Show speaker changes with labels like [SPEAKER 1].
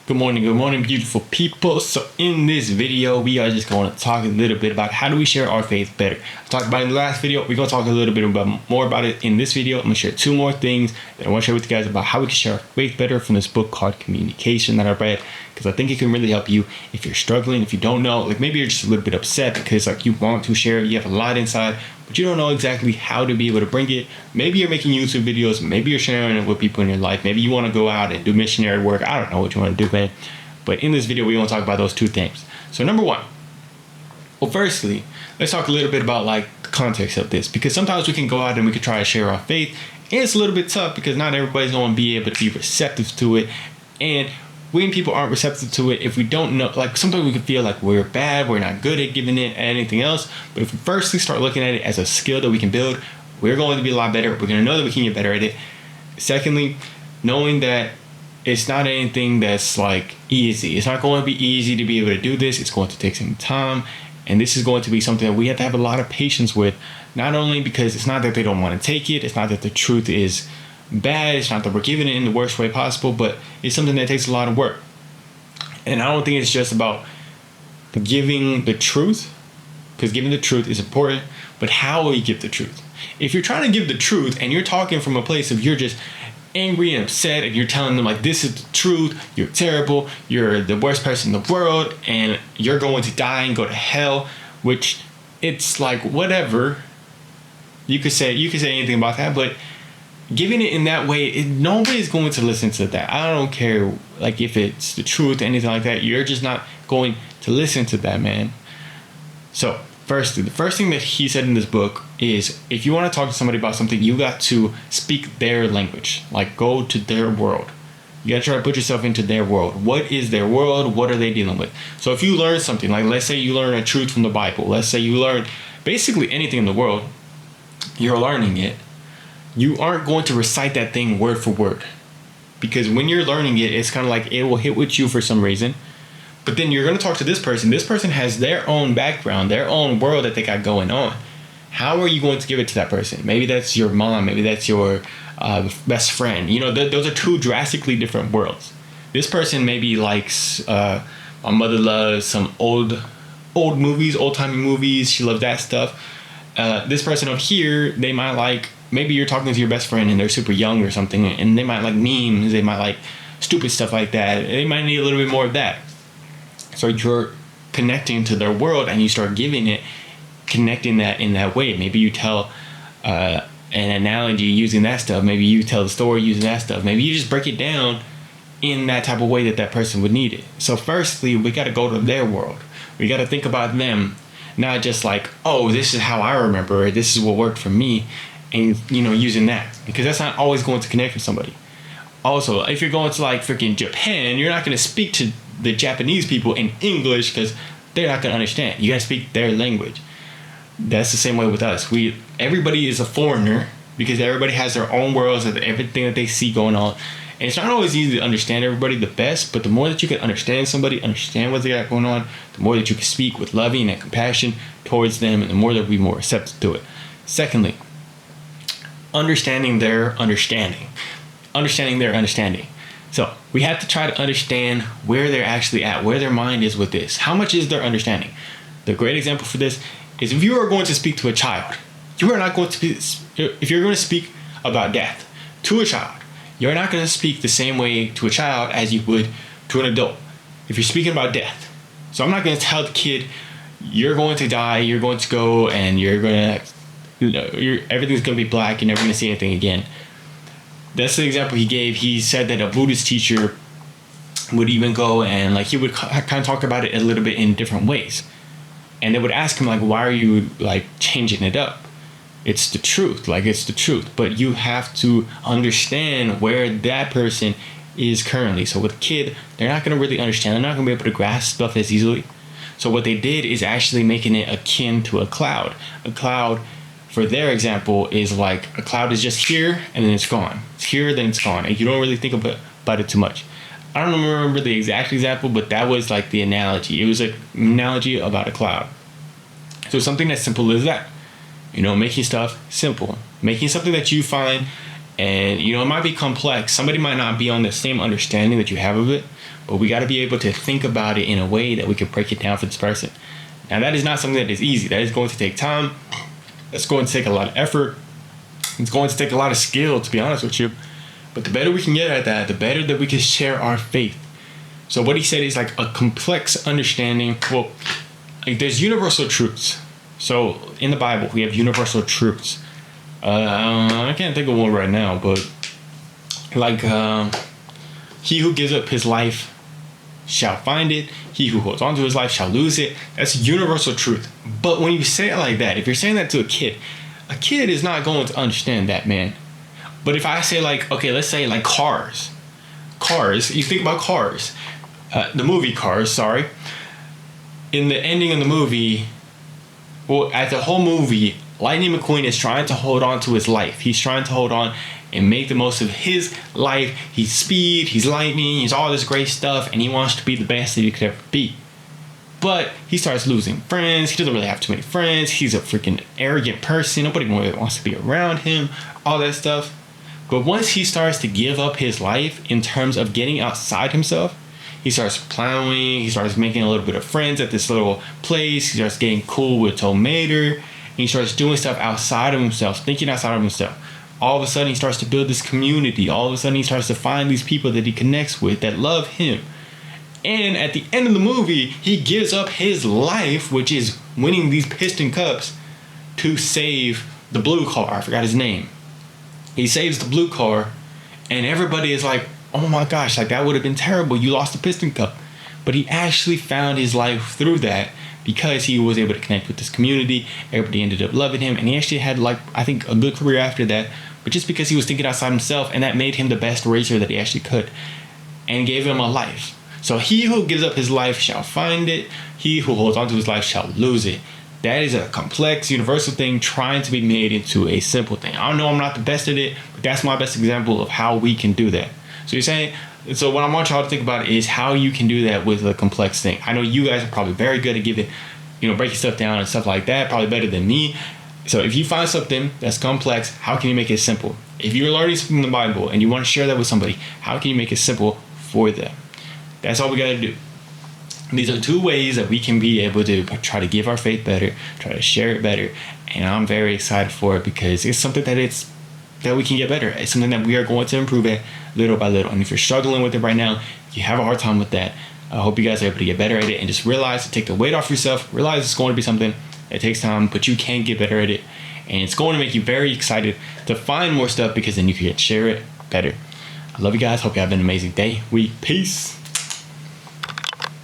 [SPEAKER 1] Good morning, beautiful people. So in this video, we are just going to talk a little bit about how do we share our faith better. I talked about it in the last video. We're going to talk a little bit more about it in this video. I'm going to share two more things that I want to share with you guys about how we can share our faith better from this book called Communication that I read, because I think it can really help you if you're struggling, if you don't know, like maybe you're just a little bit upset because like you want to share, you have a lot inside, but you don't know exactly how to be able to bring it. Maybe you're making YouTube videos, maybe you're sharing it with people in your life, maybe you want to go out and do missionary work. I don't know what you want to do, man. But in this video, we want to talk about those two things. So number one, well, firstly, let's talk a little bit about like the context of this, because sometimes we can go out and we can try to share our faith, and it's a little bit tough because not everybody's going to be able to be receptive to it. And when people aren't receptive to it, if we don't know, like sometimes we can feel like we're bad, we're not good at giving it anything else. But if we firstly start looking at it as a skill that we can build, we're going to be a lot better. We're going to know that we can get better at it. Secondly, knowing that it's not anything that's like easy. It's not going to be easy to be able to do this. It's going to take some time. And this is going to be something that we have to have a lot of patience with, not only because it's not that they don't want to take it. It's not that the truth is bad. It's not that we're giving it in the worst way possible, but it's something that takes a lot of work. And I don't think it's just about giving the truth, because giving the truth is important, but how we give the truth. If you're trying to give the truth and you're talking from a place of you're just angry and upset and you're telling them like this is the truth, you're terrible, you're the worst person in the world, and you're going to die and go to hell, which it's like whatever. You could say anything about that, but giving it in that way, nobody's going to listen to that. I don't care like if it's the truth, anything like that. You're just not going to listen to that, man. So firstly, the first thing that he said in this book is if you want to talk to somebody about something, you got to speak their language, like go to their world. You got to try to put yourself into their world. What is their world? What are they dealing with? So if you learn something, like let's say you learn a truth from the Bible, let's say you learn basically anything in the world, you're learning it. You aren't going to recite that thing word for word, because when you're learning it, it's kind of like it will hit with you for some reason. But then you're going to talk to this person. This person has their own background, their own world that they got going on. How are you going to give it to that person? Maybe that's your mom. Maybe that's your best friend. You know, those are two drastically different worlds. This person maybe likes, my mother loves some old movies, old-timey movies. She loves that stuff. This person over here, they might like, maybe you're talking to your best friend and they're super young or something, and they might like memes. They might like stupid stuff like that. They might need a little bit more of that. So you're connecting to their world and you start giving it, connecting that in that way. Maybe you tell an analogy using that stuff. Maybe you tell the story using that stuff. Maybe you just break it down in that type of way that person would need it. So firstly, we got to go to their world. We got to think about them, not just like, oh, this is how I remember it. This is what worked for me. And, you know, using that, because that's not always going to connect with somebody. Also, if you're going to like freaking Japan, you're not going to speak to the Japanese people in English because they're not going to understand. You got to speak their language. That's the same way with us. Everybody is a foreigner because everybody has their own worlds and everything that they see going on. And it's not always easy to understand everybody the best, but the more that you can understand somebody, understand what they got going on, the more that you can speak with loving and compassion towards them, and the more they'll be more receptive to it. Secondly, understanding their understanding. So we have to try to understand where they're actually at, where their mind is with this. How much is their understanding? The great example for this is if you are going to speak to a child, you are not going to if you're going to speak about death to a child, you're not going to speak the same way to a child as you would to an adult. If you're speaking about death. So I'm not going to tell the kid, you're going to die, you're going to go, and you're going to, you know, everything's going to be black, you're never going to see anything again. That's the example he gave. He said that a Buddhist teacher would even go and like he would kind of talk about it a little bit in different ways. And they would ask him like, why are you like changing it up? It's the truth. Like it's the truth. But you have to understand where that person is currently. So with a kid, they're not going to really understand. They're not going to be able to grasp stuff as easily. So what they did is actually making it akin to a cloud. A cloud, for their example, is like a cloud is just here and then it's gone. It's here, then it's gone. And you don't really think about it too much. I don't remember the exact example, but that was like the analogy. It was an analogy about a cloud. So something as simple as that. You know, making stuff simple. Making something that you find, and you know, it might be complex. Somebody might not be on the same understanding that you have of it, but we got to be able to think about it in a way that we can break it down for this person. Now, that is not something that is easy. That is going to take time. It's going to take a lot of effort. It's going to take a lot of skill, to be honest with you. But the better we can get at that, the better that we can share our faith. So what he said is like a complex understanding. Well, like there's universal truths. So in the Bible, we have universal truths. I can't think of one right now, but like he who gives up his life shall find it. He who holds on to his life shall lose it. That's universal truth. But when you say it like that, if you're saying that to a kid is not going to understand that, man. But if I say like, okay, let's say like Cars, you think about Cars, the movie Cars, sorry. In the ending of the movie, well, at the whole movie, Lightning McQueen is trying to hold on to his life. He's trying to hold on and make the most of his life. He's speed, he's lightning, he's all this great stuff, and he wants to be the best that he could ever be. But he starts losing friends. He doesn't really have too many friends. He's a freaking arrogant person. Nobody really wants to be around him, all that stuff. But once he starts to give up his life in terms of getting outside himself, he starts plowing, he starts making a little bit of friends at this little place, he starts getting cool with Tomater, and he starts doing stuff outside of himself, thinking outside of himself. All of a sudden he starts to build this community. All of a sudden he starts to find these people that he connects with that love him. And at the end of the movie, he gives up his life, which is winning these Piston Cups, to save the blue car. I forgot his name. He saves the blue car, and everybody is like, oh my gosh, like that would have been terrible. You lost the Piston Cup. But he actually found his life through that because he was able to connect with this community. Everybody ended up loving him, and he actually had, like, I think, a good career after that. But just because he was thinking outside himself, and that made him the best racer that he actually could, and gave him a life. So he who gives up his life shall find it. He who holds on to his life shall lose it. That is a complex, universal thing trying to be made into a simple thing. I know I'm not the best at it, but that's my best example of how we can do that. So you're saying, so what I want y'all to think about is how you can do that with a complex thing. I know you guys are probably very good at giving, breaking stuff down and stuff like that, probably better than me. So if you find something that's complex, how can you make it simple? If you're learning something in the Bible and you want to share that with somebody, how can you make it simple for them? That's all we got to do. These are two ways that we can be able to try to give our faith better, try to share it better. And I'm very excited for it because it's something that we can get better at. It's something that we are going to improve at little by little. And if you're struggling with it right now, if you have a hard time with that, I hope you guys are able to get better at it and just realize to take the weight off yourself. Realize it's going to be something that takes time, but you can get better at it. And it's going to make you very excited to find more stuff because then you can share it better. I love you guys. Hope you have an amazing day. Peace.